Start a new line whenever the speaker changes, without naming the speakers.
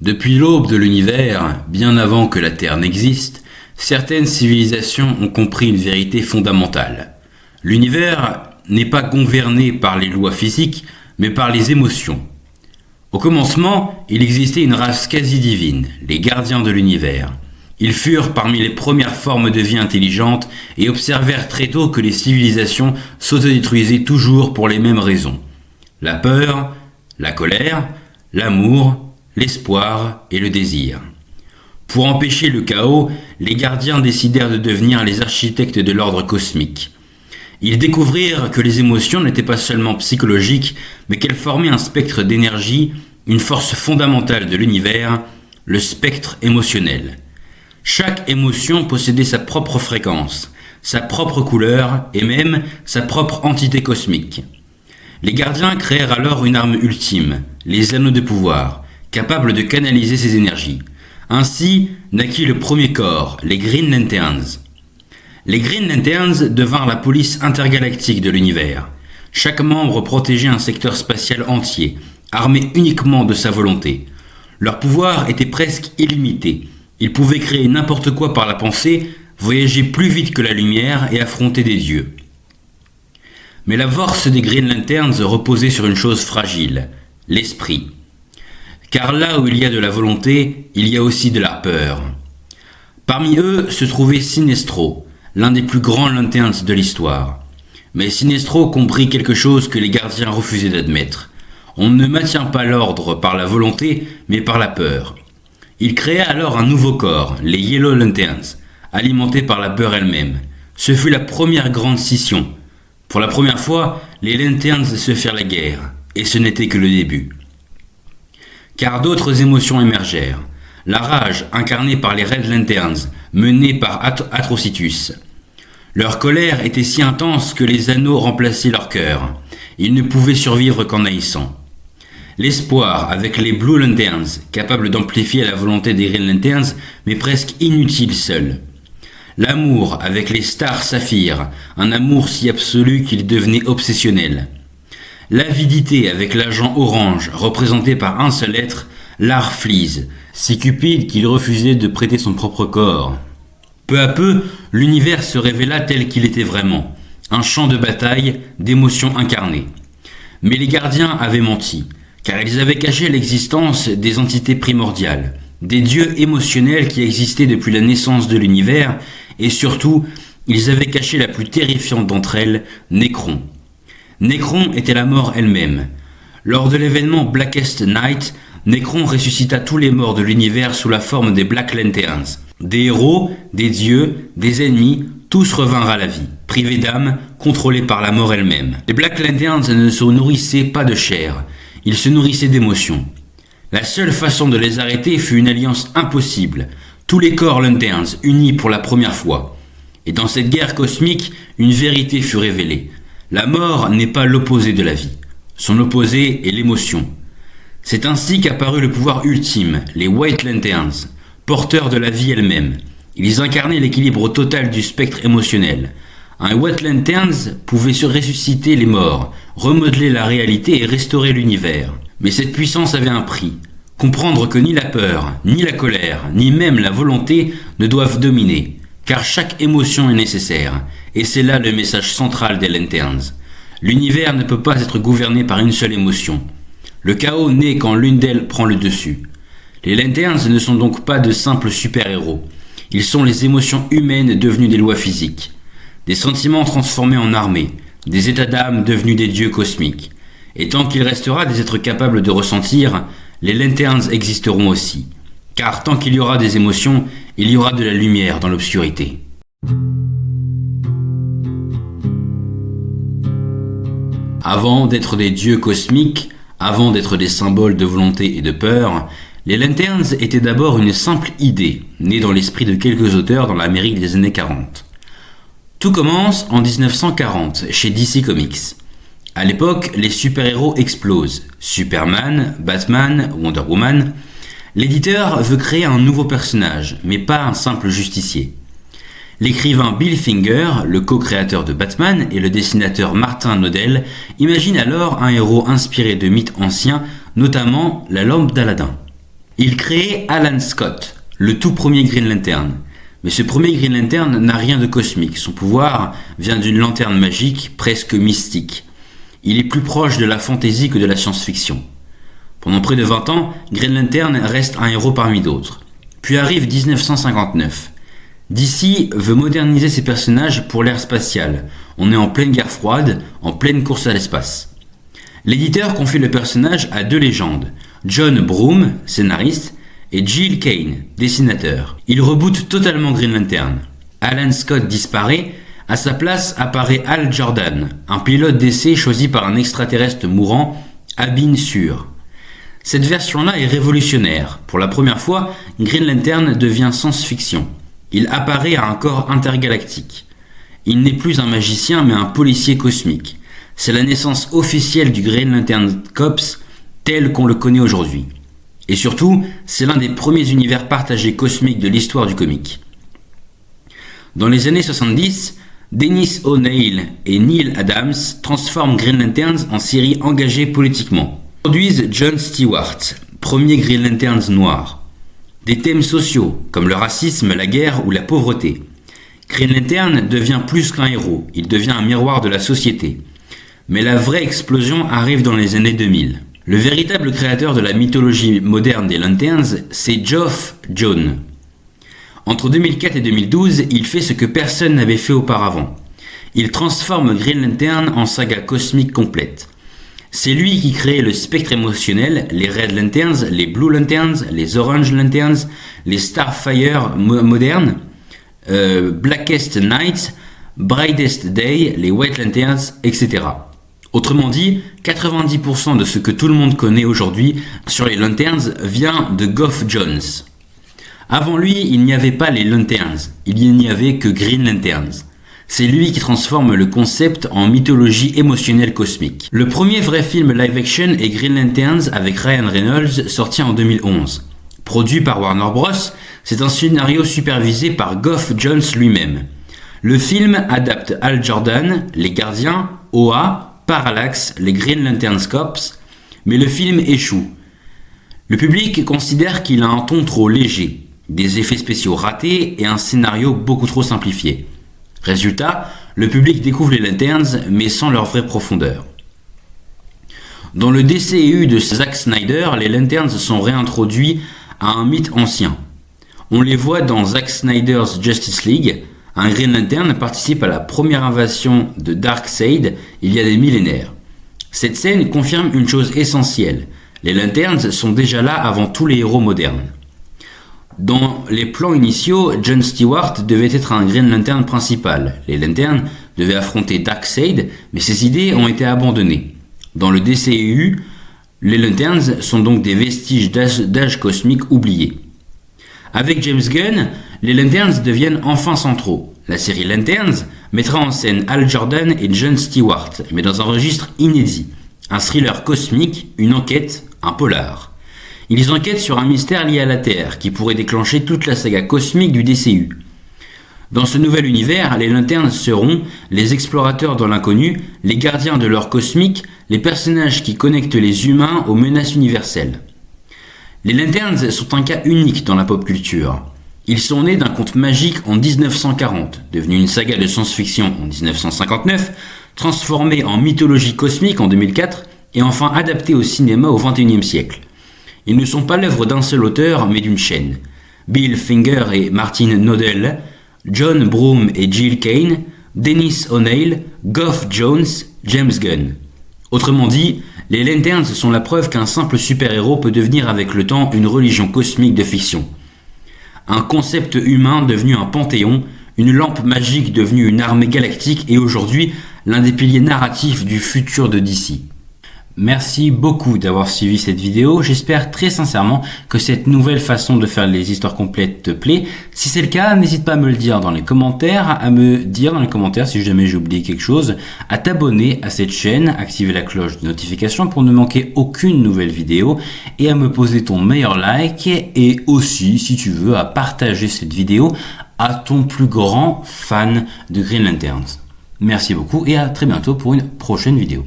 Depuis l'aube de l'univers, bien avant que la Terre n'existe, certaines civilisations ont compris une vérité fondamentale. L'univers n'est pas gouverné par les lois physiques, mais par les émotions. Au commencement, il existait une race quasi divine, les gardiens de l'univers. Ils furent parmi les premières formes de vie intelligentes et observèrent très tôt que les civilisations s'autodétruisaient toujours pour les mêmes raisons. La peur, la colère, l'amour, l'espoir et le désir. Pour empêcher le chaos, les gardiens décidèrent de devenir les architectes de l'ordre cosmique. Ils découvrirent que les émotions n'étaient pas seulement psychologiques, mais qu'elles formaient un spectre d'énergie, une force fondamentale de l'univers, le spectre émotionnel. Chaque émotion possédait sa propre fréquence, sa propre couleur et même sa propre entité cosmique. Les gardiens créèrent alors une arme ultime, les anneaux de pouvoir, capables de canaliser ces énergies. Ainsi naquit le premier corps, les Green Lanterns. Les Green Lanterns devinrent la police intergalactique de l'univers. Chaque membre protégeait un secteur spatial entier, armé uniquement de sa volonté. Leur pouvoir était presque illimité. Ils pouvaient créer n'importe quoi par la pensée, voyager plus vite que la lumière et affronter des dieux. Mais la force des Green Lanterns reposait sur une chose fragile, l'esprit. Car là où il y a de la volonté, il y a aussi de la peur. Parmi eux se trouvait Sinestro, l'un des plus grands Lanterns de l'histoire. Mais Sinestro comprit quelque chose que les gardiens refusaient d'admettre. On ne maintient pas l'ordre par la volonté, mais par la peur. Il créa alors un nouveau corps, les Yellow Lanterns, alimentés par la peur elle-même. Ce fut la première grande scission. Pour la première fois, les Lanterns se firent la guerre, et ce n'était que le début. Car d'autres émotions émergèrent. La rage, incarnée par les Red Lanterns, menée par Atrocitus. Leur colère était si intense que les anneaux remplaçaient leur cœur. Ils ne pouvaient survivre qu'en haïssant. L'espoir avec les Blue Lanterns, capables d'amplifier la volonté des Green Lanterns, mais presque inutiles seuls. L'amour avec les Star Sapphire, un amour si absolu qu'il devenait obsessionnel. L'avidité avec l'agent orange, représenté par un seul être, l'Ar Fleeze, si cupide qu'il refusait de prêter son propre corps. Peu à peu, l'univers se révéla tel qu'il était vraiment, un champ de bataille, d'émotions incarnées. Mais les gardiens avaient menti, car ils avaient caché l'existence des entités primordiales, des dieux émotionnels qui existaient depuis la naissance de l'univers, et surtout, ils avaient caché la plus terrifiante d'entre elles, Nécron. Nécron était la mort elle-même. Lors de l'événement Blackest Night, Nécron ressuscita tous les morts de l'univers sous la forme des Black Lanterns. Des héros, des dieux, des ennemis, tous revinrent à la vie, privés d'âme, contrôlés par la mort elle-même. Les Black Lanterns ne se nourrissaient pas de chair, ils se nourrissaient d'émotions. La seule façon de les arrêter fut une alliance impossible, tous les corps Lanterns unis pour la première fois. Et dans cette guerre cosmique, une vérité fut révélée. La mort n'est pas l'opposé de la vie. Son opposé est l'émotion. C'est ainsi qu'apparut le pouvoir ultime, les White Lanterns, porteurs de la vie elle-même. Ils incarnaient l'équilibre total du spectre émotionnel. Un White Lanterns pouvait ressusciter les morts, remodeler la réalité et restaurer l'univers. Mais cette puissance avait un prix. Comprendre que ni la peur, ni la colère, ni même la volonté ne doivent dominer, car chaque émotion est nécessaire, et c'est là le message central des Lanterns. L'univers ne peut pas être gouverné par une seule émotion. Le chaos naît quand l'une d'elles prend le dessus. Les Lanterns ne sont donc pas de simples super-héros. Ils sont les émotions humaines devenues des lois physiques, des sentiments transformés en armées, des états d'âme devenus des dieux cosmiques. Et tant qu'il restera des êtres capables de ressentir, les Lanterns existeront aussi. Car tant qu'il y aura des émotions, il y aura de la lumière dans l'obscurité. Avant d'être des dieux cosmiques, avant d'être des symboles de volonté et de peur, les Lanterns étaient d'abord une simple idée, née dans l'esprit de quelques auteurs dans l'Amérique des années 40. Tout commence en 1940, chez DC Comics. À l'époque, les super-héros explosent. Superman, Batman, Wonder Woman. L'éditeur veut créer un nouveau personnage, mais pas un simple justicier. L'écrivain Bill Finger, le co-créateur de Batman, et le dessinateur Martin Nodell imaginent alors un héros inspiré de mythes anciens, notamment la lampe d'Aladin. Il crée Alan Scott, le tout premier Green Lantern. Mais ce premier Green Lantern n'a rien de cosmique. Son pouvoir vient d'une lanterne magique presque mystique. Il est plus proche de la fantasy que de la science-fiction. Pendant près de 20 ans, Green Lantern reste un héros parmi d'autres. Puis arrive 1959. DC veut moderniser ses personnages pour l'ère spatiale. On est en pleine guerre froide, en pleine course à l'espace. L'éditeur confie le personnage à deux légendes, John Broome, scénariste, et Gil Kane, dessinateur. Il reboote totalement Green Lantern. Alan Scott disparaît, à sa place apparaît Hal Jordan, un pilote d'essai choisi par un extraterrestre mourant, Abin Sur. Cette version-là est révolutionnaire. Pour la première fois, Green Lantern devient science-fiction. Il apparaît à un corps intergalactique. Il n'est plus un magicien mais un policier cosmique. C'est la naissance officielle du Green Lantern Corps tel qu'on le connaît aujourd'hui. Et surtout, c'est l'un des premiers univers partagés cosmiques de l'histoire du comic. Dans les années 70, Dennis O'Neil et Neil Adams transforment Green Lanterns en série engagée politiquement. Ils produisent John Stewart, premier Green Lanterns noir. Des thèmes sociaux, comme le racisme, la guerre ou la pauvreté. Green Lantern devient plus qu'un héros, il devient un miroir de la société. Mais la vraie explosion arrive dans les années 2000. Le véritable créateur de la mythologie moderne des Lanterns, c'est Geoff Johns. Entre 2004 et 2012, il fait ce que personne n'avait fait auparavant. Il transforme Green Lantern en saga cosmique complète. C'est lui qui crée le spectre émotionnel, les Red Lanterns, les Blue Lanterns, les Orange Lanterns, les Starfire modernes, Blackest Night, Brightest Day, les White Lanterns, etc. Autrement dit, 90% de ce que tout le monde connaît aujourd'hui sur les Lanterns vient de Geoff Johns. Avant lui, il n'y avait pas les Lanterns, il n'y avait que Green Lanterns. C'est lui qui transforme le concept en mythologie émotionnelle cosmique. Le premier vrai film live-action est Green Lanterns avec Ryan Reynolds, sorti en 2011. Produit par Warner Bros., c'est un scénario supervisé par Geoff Johns lui-même. Le film adapte Hal Jordan, Les Gardiens, Oa, Parallax, les Green Lantern Corps, mais le film échoue. Le public considère qu'il a un ton trop léger, des effets spéciaux ratés et un scénario beaucoup trop simplifié. Résultat, le public découvre les Lanterns mais sans leur vraie profondeur. Dans le DCEU de Zack Snyder, les Lanterns sont réintroduits à un mythe ancien. On les voit dans Zack Snyder's Justice League. Un Green Lantern participe à la première invasion de Darkseid il y a des millénaires. Cette scène confirme une chose essentielle. Les Lanterns sont déjà là avant tous les héros modernes. Dans les plans initiaux, John Stewart devait être un Green Lantern principal. Les Lanterns devaient affronter Darkseid, mais ces idées ont été abandonnées. Dans le DCEU, les Lanterns sont donc des vestiges d'âge cosmique oubliés. Avec James Gunn, les Lanterns deviennent enfin centraux. La série Lanterns mettra en scène Hal Jordan et John Stewart, mais dans un registre inédit. Un thriller cosmique, une enquête, un polar. Ils enquêtent sur un mystère lié à la Terre, qui pourrait déclencher toute la saga cosmique du DCU. Dans ce nouvel univers, les Lanterns seront les explorateurs dans l'inconnu, les gardiens de l'or cosmique, les personnages qui connectent les humains aux menaces universelles. Les Lanterns sont un cas unique dans la pop culture. Ils sont nés d'un conte magique en 1940, devenu une saga de science-fiction en 1959, transformée en mythologie cosmique en 2004 et enfin adaptée au cinéma au XXIe siècle. Ils ne sont pas l'œuvre d'un seul auteur mais d'une chaîne. Bill Finger et Martin Nodell, John Broome et Gil Kane, Dennis O'Neil, Geoff Johns, James Gunn. Autrement dit, les Lanterns sont la preuve qu'un simple super-héros peut devenir avec le temps une religion cosmique de fiction. Un concept humain devenu un panthéon, une lampe magique devenue une armée galactique et aujourd'hui l'un des piliers narratifs du futur de DC. Merci beaucoup d'avoir suivi cette vidéo, j'espère très sincèrement que cette nouvelle façon de faire les histoires complètes te plaît. Si c'est le cas, n'hésite pas à me le dire dans les commentaires, si jamais j'ai oublié quelque chose, à t'abonner à cette chaîne, activer la cloche de notification pour ne manquer aucune nouvelle vidéo et à me poser ton meilleur like et aussi, si tu veux, à partager cette vidéo à ton plus grand fan de Green Lanterns. Merci beaucoup et à très bientôt pour une prochaine vidéo.